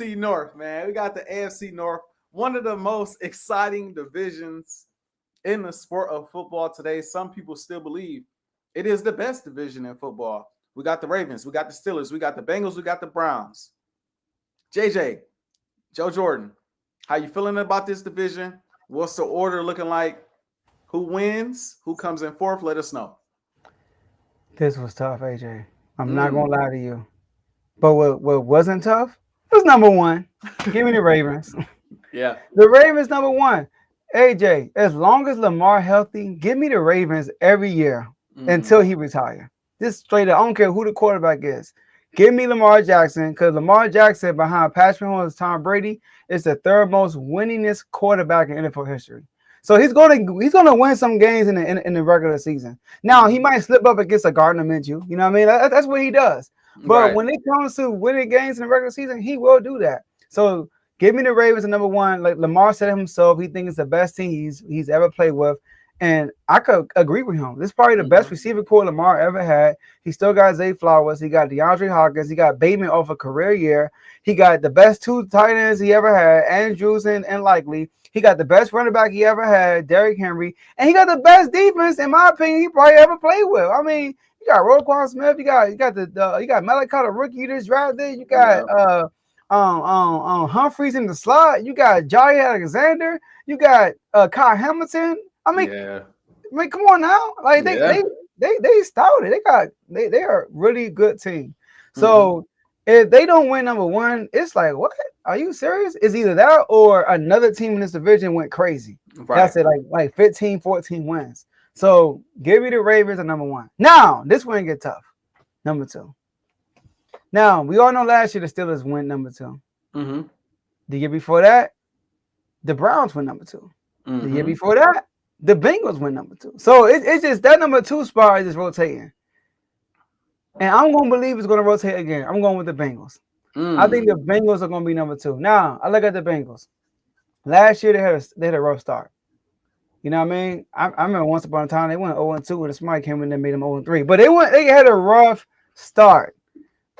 AFC North, man. We got the AFC North, one of the most exciting divisions in the sport of football today. Some people still believe it is the best division in football. We got the Ravens, we got the Steelers, we got the Bengals, we got the Browns. JJ, Joe Jordan, how you feeling about this division? What's the order looking like? Who wins? Who comes in fourth? Let us know. This was tough, AJ. I'm not gonna lie to you. But what wasn't tough was number one. Give me the Ravens. Yeah. The Ravens number one. AJ, as long as Lamar healthy, give me the Ravens every year until he retire. This straight up, I don't care who the quarterback is. Give me Lamar Jackson, because Lamar Jackson behind Patrick Mahomes, Tom Brady, is the third most winningest quarterback in NFL history. So he's gonna win some games in the regular season. Now he might slip up against a Gardner Minshew. You know what I mean? That's what he does. But when it comes to winning games in the regular season, he will do that. So give me the Ravens at number one. Like Lamar said himself, he thinks it's the best team he's ever played with. And I could agree with him. This is probably the best receiver core Lamar ever had. He still got Zay Flowers. He got DeAndre Hopkins. He got Bateman off a career year. He got the best two tight ends he ever had, Andrews and Likely. He got the best running back he ever had, Derrick Henry. And he got the best defense, in my opinion, he probably ever played with. I mean, you got Roquan Smith. You got Malachi, the rookie you just drafted. You got Humphreys in the slot. You got Jair Alexander. You got Kyle Hamilton. I mean, come on now. Like they started. They are a really good team. So if they don't win number one, it's like, what? Are you serious? It's either that or another team in this division went crazy. That's it, like 15, 14 wins. So give me the Ravens at number one. Now, this one get tough. Number two. Now, we all know last year the Steelers went number two. The year before that, the Browns went number two. The year before that, the Bengals went number two. So it's just that number two spot is just rotating. And I'm going to believe it's going to rotate again. I'm going with the Bengals. I think the Bengals are going to be number two. Now, I look at the Bengals. Last year, they had a rough start. You know what I mean? I remember once upon a time, they went 0-2 and somebody came in and made them 0-3. But they had a rough start.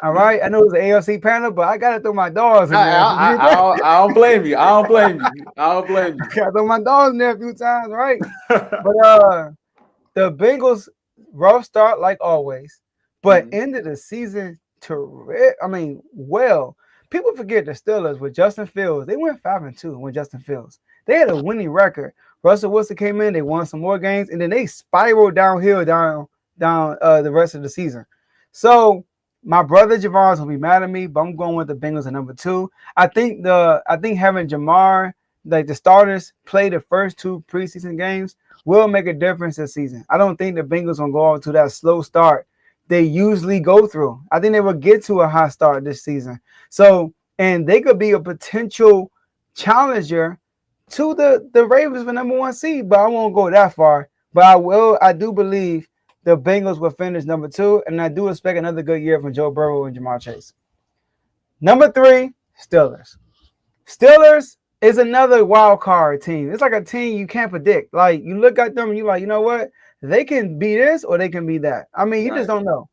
All right? I know it was an AFC panel, but I got to throw my dogs in there. I don't blame you. I don't blame you. I got to throw my dogs in there a few times, right? But the Bengals, rough start like always. But end of the season, people forget the Steelers with Justin Fields. They went 5-2 with Justin Fields. They had a winning record. Russell Wilson came in, they won some more games, and then they spiraled downhill down the rest of the season. So my brother Javon's will be mad at me, but I'm going with the Bengals at number two. I think having Jamar, like the starters, play the first two preseason games will make a difference this season. I don't think the Bengals gonna go on to that slow start they usually go through. I think they will get to a high start this season. So, and they could be a potential challenger to the Ravens for number one seed, but I won't go that far. But I do believe the Bengals will finish number two, and I do expect another good year from Joe Burrow and Jamar Chase. Number three, Steelers. Steelers is another wild card team. It's like a team you can't predict. Like, you look at them and you're like, you know what? They can be this or they can be that. I mean, you just don't know.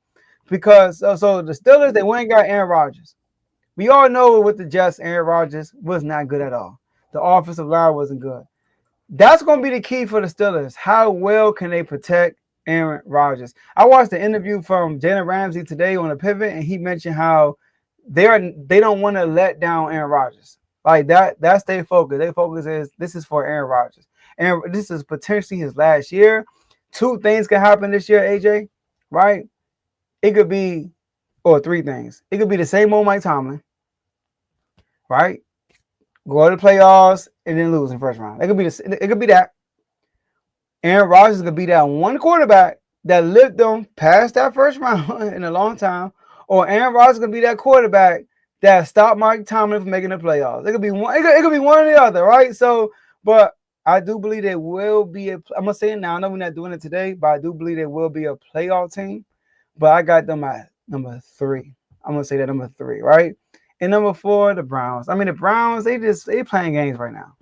Because so the Steelers, they went and got Aaron Rodgers. We all know with the Jets, Aaron Rodgers was not good at all. The offensive line wasn't good. That's going to be the key for the Steelers. How well can they protect Aaron Rodgers? I watched the interview from Jalen Ramsey today on the Pivot, and he mentioned how they don't want to let down Aaron Rodgers. Like that's their focus. Their focus is this is for Aaron Rodgers. And this is potentially his last year. Two things can happen this year, AJ, right? It could be, or three things. It could be the same old Mike Tomlin, right? Go to the playoffs and then lose in the first round. It could be that. Aaron Rodgers could be that one quarterback that lived them past that first round in a long time, or Aaron Rodgers could be that quarterback that stopped Mike Tomlin from making the playoffs. It could be one. It could be one or the other, right? So, but I do believe there will be I'm gonna say it now. I know we're not doing it today, but I do believe there will be a playoff team. But I got them at number three. I'm gonna say that number three, right? And number four, the Browns. I mean, the Browns, they playing games right now.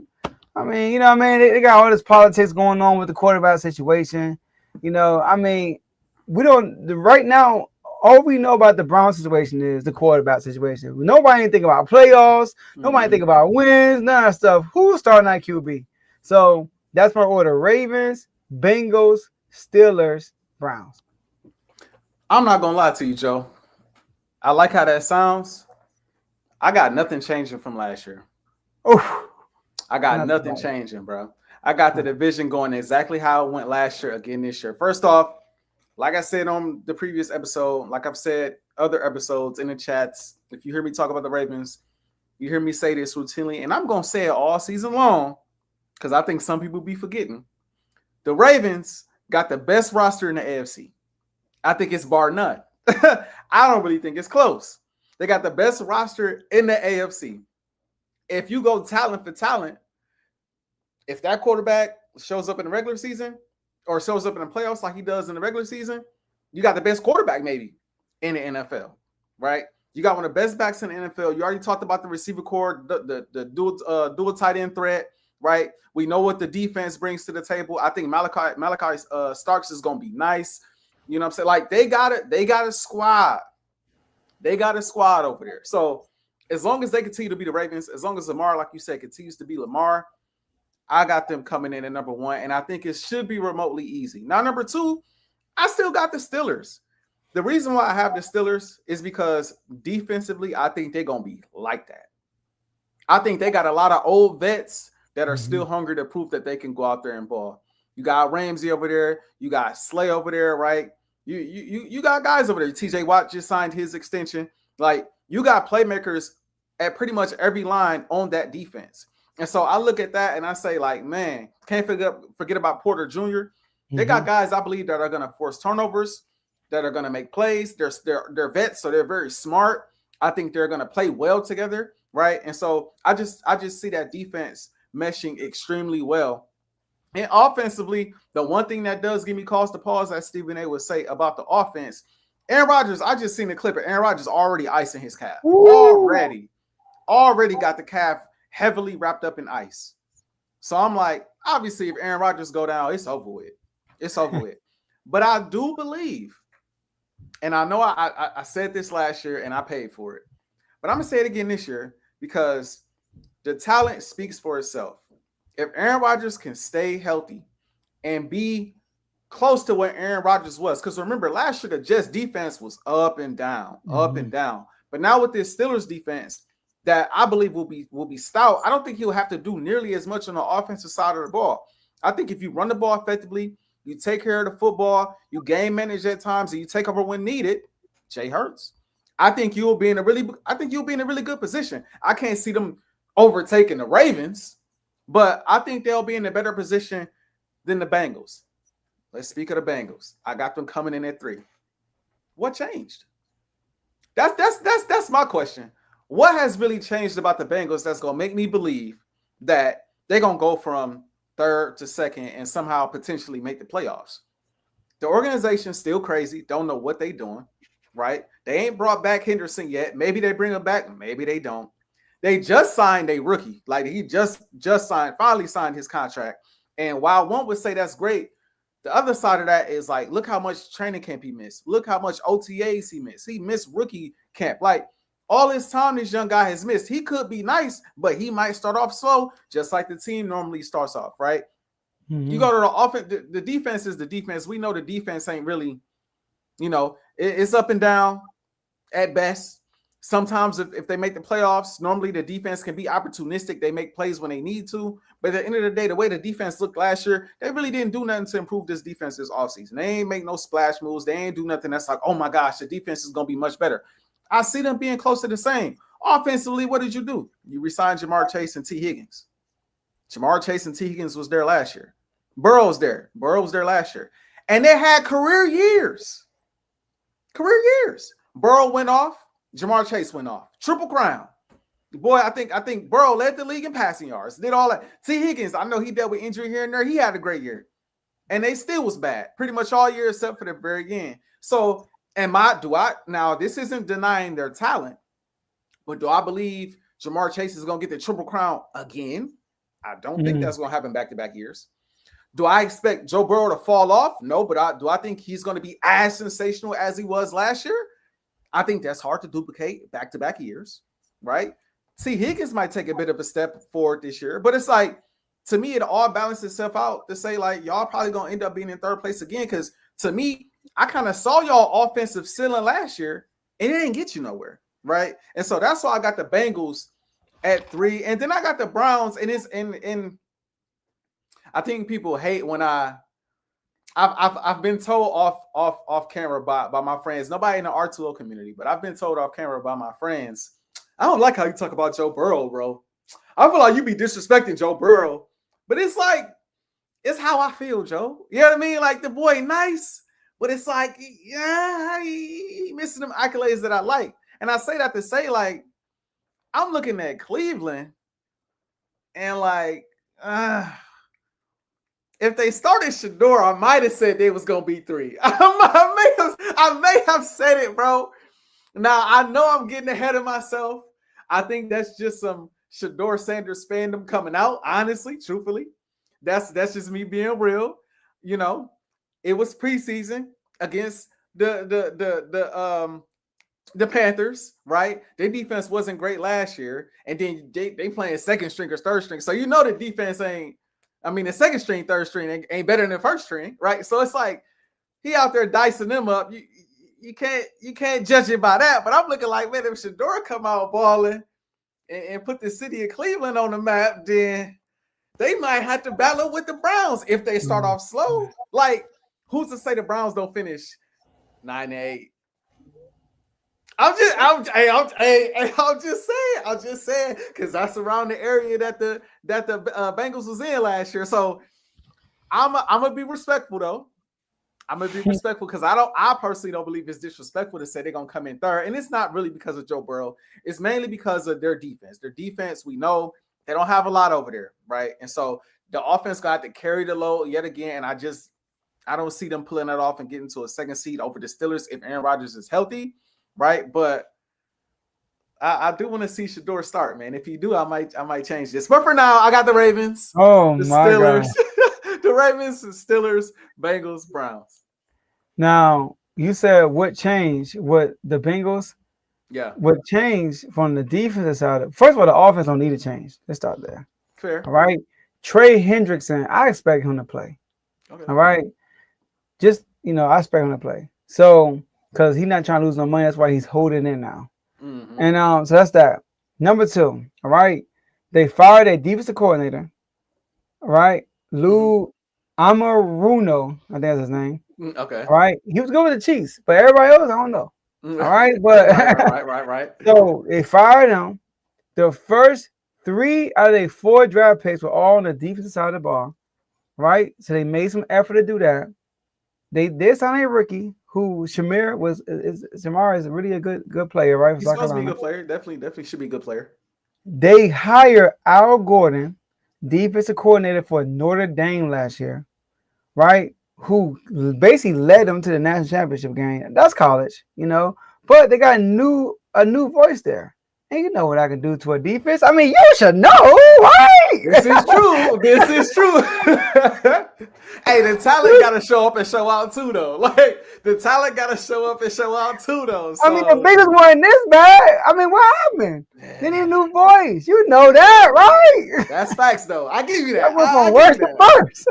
I mean, you know what I mean? They got all this politics going on with the quarterback situation. You know, I mean, right now, all we know about the Browns situation is the quarterback situation. Nobody ain't think about playoffs. Nobody think about wins. None of that stuff. Who's starting at QB? So that's my order: Ravens, Bengals, Steelers, Browns. I'm not gonna lie to you, Joe. I like how that sounds. I got nothing changing from last year. Oh, I got nothing changing, bro. I got the division going exactly how it went last year again this year. First off, like I said on the previous episode, like I've said other episodes in the chats, if you hear me talk about the Ravens, you hear me say this routinely, and I'm going to say it all season long because I think some people be forgetting. The Ravens got the best roster in the AFC. I think it's bar none. I don't really think it's close. They got the best roster in the AFC. If you go talent for talent, if that quarterback shows up in the regular season or shows up in the playoffs like he does in the regular season, you got the best quarterback maybe in the NFL, right? You got one of the best backs in the NFL. You already talked about the receiver core, the dual tight end threat, right? We know what the defense brings to the table. I think Malachi Starks is going to be nice. You know what I'm saying? Like they got a squad. They got a squad over there. So as long as they continue to be the Ravens, as long as Lamar, like you said, continues to be Lamar, I got them coming in at number one, and I think it should be remotely easy. Now, number two, I still got the Steelers. The reason why I have the Steelers is because defensively, I think they're going to be like that. I think they got a lot of old vets that are still hungry to prove that they can go out there and ball. You got Ramsey over there. You got Slay over there, right? You got guys over there. TJ Watt just signed his extension. Like, you got playmakers at pretty much every line on that defense. And so I look at that and I say, like, man, can't forget about Porter Jr. They got guys, I believe, that are going to force turnovers, that are going to make plays. They're vets, so they're very smart. I think they're going to play well together, right? And so I just see that defense meshing extremely well. And offensively, the one thing that does give me cause to pause, as Stephen A would say about the offense, Aaron Rodgers, I just seen the clip of Aaron Rodgers already icing his calf. Already got the calf heavily wrapped up in ice. So I'm like, obviously, if Aaron Rodgers go down, it's over with. It's over with. But I do believe, and I know I said this last year and I paid for it, but I'm going to say it again this year because the talent speaks for itself. If Aaron Rodgers can stay healthy and be close to where Aaron Rodgers was, because remember, last year the Jets defense was up and down. But now with this Steelers defense, that I believe will be stout. I don't think he'll have to do nearly as much on the offensive side of the ball. I think if you run the ball effectively, you take care of the football, you game manage at times, and you take over when needed, Jay Hurts. I think you'll be in a really good position. I can't see them overtaking the Ravens, but I think they'll be in a better position than the Bengals. Let's speak of the Bengals. I got them coming in at 3. What changed? That's my question. What has really changed about the Bengals that's going to make me believe that they're going to go from 3rd to 2nd and somehow potentially make the playoffs? The organization's still crazy. Don't know what they're doing, right? They ain't brought back Henderson yet. Maybe they bring him back. Maybe they don't. They just signed a rookie. Like he just finally signed his contract. And while one would say that's great, the other side of that is like, look how much training camp he missed. Look how much OTAs he missed. He missed rookie camp. Like, all this time this young guy has missed. He could be nice, but he might start off slow, just like the team normally starts off, right? You go to the offense, the defense is the defense. We know the defense ain't really, it's up and down at best. Sometimes if they make the playoffs, normally the defense can be opportunistic. They make plays when they need to. But at the end of the day, the way the defense looked last year, they really didn't do nothing to improve this defense this offseason. They ain't make no splash moves. They ain't do nothing that's like, oh my gosh, the defense is going to be much better. I see them being close to the same. Offensively, what did you do? You re-signed Jamar Chase and T. Higgins. Jamar Chase and T. Higgins was there last year. Burrow's there. Burrow was there last year. And they had career years. Burrow went off. Jamar Chase went off. Triple crown. Boy, I think Burrow led the league in passing yards. Did all that. T. Higgins, I know he dealt with injury here and there. He had a great year. And they still was bad. Pretty much all year except for the very end. So now this isn't denying their talent, but do I believe Jamar Chase is going to get the triple crown again? I don't think that's going to happen back-to-back years. Do I expect Joe Burrow to fall off? No, but do I think he's going to be as sensational as he was last year? I think that's hard to duplicate back-to-back years, right? See, Higgins might take a bit of a step forward this year, but it's like, to me, it all balances itself out to say, like, y'all probably going to end up being in third place again, because to me, I kind of saw y'all offensive ceiling last year, and it didn't get you nowhere, right? And so that's why I got the Bengals at 3, and then I got the Browns, and it's in I think people hate when I've been told off camera by my friends, nobody in the R2O community, but I've been told off camera by my friends, I don't like how you talk about Joe Burrow, bro. I feel like you be disrespecting Joe Burrow, but it's like, it's how I feel, Joe. You know what I mean? Like, the boy nice, but it's like, yeah, he missing them accolades that I like. And I say that to say, like, I'm looking at Cleveland and like, if they started Shador, I might have said they was gonna be 3. I may have said it, bro. Now I know I'm getting ahead of myself. I think that's just some Shador Sanders fandom coming out. Honestly, truthfully, that's just me being real. You know, it was preseason against the Panthers, right? Their defense wasn't great last year, and then they playing second string or third string. So you know the defense ain't. I mean, the second string, third string ain't better than the first string, right? So it's like he out there dicing them up. You can't judge it by that. But I'm looking like, man, if Shador come out balling and put the city of Cleveland on the map, then they might have to battle with the Browns if they start off slow. Like, who's to say the Browns don't finish 9-8? I'm just saying, because that's around the area that the Bengals was in last year. So I'm gonna be respectful though. I'm gonna be respectful because I personally don't believe it's disrespectful to say they're gonna come in third, and it's not really because of Joe Burrow. It's mainly because of their defense. Their defense, we know they don't have a lot over there, right? And so the offense got to carry the load yet again, and I don't see them pulling that off and getting to a second seed over the Steelers if Aaron Rodgers is healthy. Right, but I do want to see Shador start, man. If you do, I might change this. But for now, I got the Ravens. Oh the my Steelers, God. the Ravens, the Steelers, Bengals, Browns. Now you said what changed? What the Bengals? Yeah. What changed from the defensive side? First of all, the offense don't need to change. Let's start there. Fair. All right. Trey Hendrickson, I expect him to play. Okay. All right. Just I expect him to play. So. Because he's not trying to lose no money. That's why he's holding in now. Mm-hmm. And so that's that. Number 2, all right? They fired their defensive coordinator, all right? Lou Amaruno, I think that's his name. Okay. All right? He was good with the Chiefs, but everybody else, I don't know. All right? But right. So they fired him. The first 3 out of their 4 draft picks were all on the defensive side of the ball, right? So they made some effort to do that. They did sign a rookie who Shamir is really a good player, right? He's supposed to be a good player. Definitely should be a good player. They hired Al Gordon, defensive coordinator for Notre Dame last year, right? Who basically led them to the national championship game. That's college, But they got a new voice there. And you know what I can do to a defense? I mean, you should know, right? This is true. Hey, the talent got to show up and show out too, though. Like, the talent got to show up and show out too, though. So. I mean, the biggest one this bad. I mean, what happened? They need a new voice. You know that, right? That's facts, though. I give you that. That went from worst to first.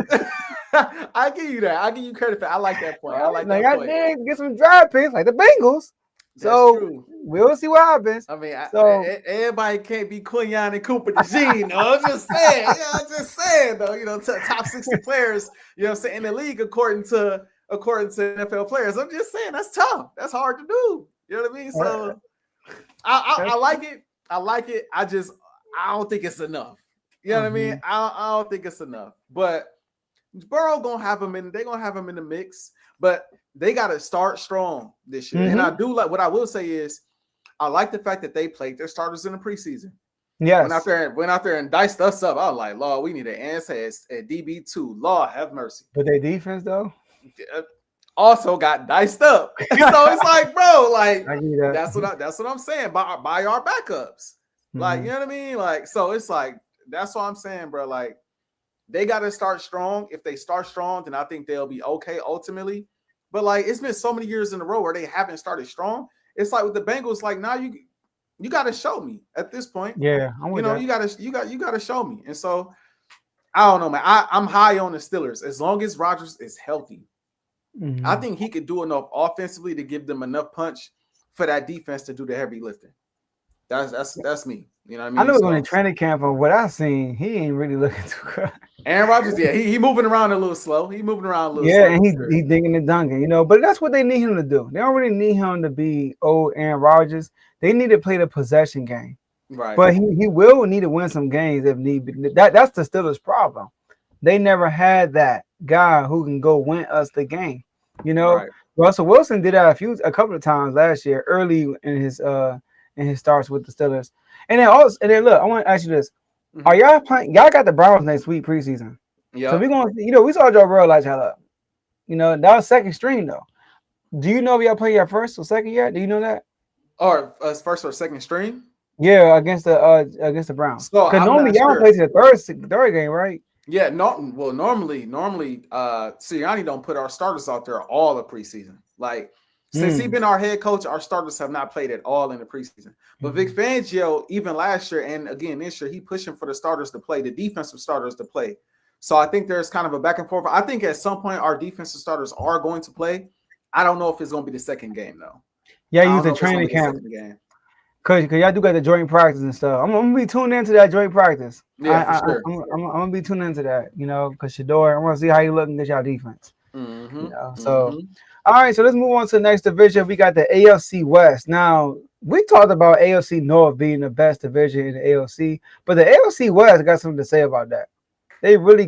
I give you that. I give you credit for. I like that point. I like that point. I did get some draft picks like the Bengals. So we'll see what happens. I mean, everybody can't be Quinyon and Cooper DeJean. I'm just saying. Though, top 60 players. I'm saying in the league according to NFL players. I'm just saying that's tough. That's hard to do. You know what I mean? So I like it. I like it. I don't think it's enough. You know what I mean? I don't think it's enough. But Burrow gonna have him in. They're gonna have him in the mix. But they got to start strong this year. And I do like what I will say is I like the fact that they played their starters in the preseason. Yes. Went out there and diced us up. I was like, Lord, we need an answer at DB2. Lord, have mercy. But their defense, though? Also got diced up. So it's like, bro, like, that's what I'm saying. By our backups. Like, you know what I mean? Like, so it's like, that's what I'm saying, bro. Like, they got to start strong. If they start strong, then I think they'll be okay ultimately. But, like, it's been so many years in a row where they haven't started strong. it's like with the Bengals, like now you got to show me at this point. Yeah, I'm with that. You got to show me. And so I don't know, man. I'm high on the Steelers as long as Rodgers is healthy. Mm-hmm. I think he could do enough offensively to give them enough punch for that defense to do the heavy lifting. That's me. You know what I mean? I know so, on the training camp from what I've seen, he ain't really looking too good. Aaron Rodgers, yeah, he moving around a little slow. He moving around a little slow. Yeah, and he digging and dunking, you know. But that's what they need him to do. They don't really need him to be old Aaron Rodgers. They need to play the possession game. Right. But he will need to win some games if need be. That's the Steelers' problem. They never had that guy who can go win us the game. You know, right. Russell Wilson did that a couple of times last year, early in his starts with the Steelers. And then look, I want to ask you this: Are y'all playing? Y'all got the Browns next week preseason. Yeah. So we're gonna, we saw Joe Burrow light y'all up. That was second string though. Do you know if y'all play your first or second yet? Do you know that? Or first or second string? Yeah, against the Browns. Because normally y'all don't play to the third game, right? Yeah, normally, Sirianni don't put our starters out there all the preseason. Like since he's been our head coach, our starters have not played at all in the preseason. But Vic Fangio, even last year and again this year, he pushing for the starters to play, the defensive starters to play. So I think there's kind of a back and forth. I think at some point our defensive starters are going to play. I don't know if it's going to be the second game though. Yeah, use the training camp. Cause y'all do got the joint practice and stuff. I'm gonna be tuned into that joint practice. Yeah, for sure. I'm gonna be tuned into that. Because Shador, I want to see how you look against y'all defense. So, all right. So let's move on to the next division. We got the AFC West. Now we talked about AFC North being the best division in the AFC, but the AFC West got something to say about that. They really